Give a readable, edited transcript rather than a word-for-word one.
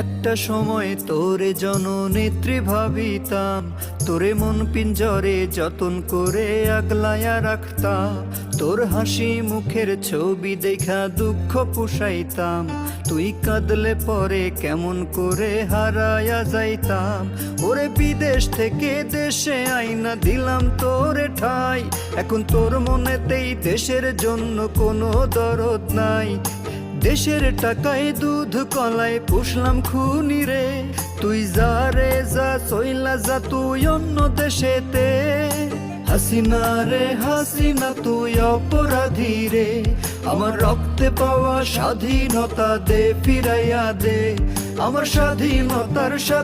একটা সময় তোরে জননেত্রী ভাবিতাম, তোরে মন পিঞ্জরে যতন করে আগলায়া রাখতাম। তোর হাসি মুখের ছবি দেখা দুঃখ পুষাইতাম, তুই কাঁদলে পরে কেমন করে হারায়া যাইতাম। ওরে বিদেশ থেকে দেশে আইনা দিলাম তোরে ঠাই, এখন তোর মনেতেই দেশের জন্য কোনো দরদ নাই। দেশের টাকায় দুধ কলায় পুষলাম খুনি রে, তুই যা রে যা চইলা যা তুই অন্য দেশেতে। হাসিনা রে হাসিনা তুই অপরাধী রে, আমার রক্তে পাওয়া স্বাধীনতা দে ফিরাইয়া দে। আমার স্বাধীনতার সাথে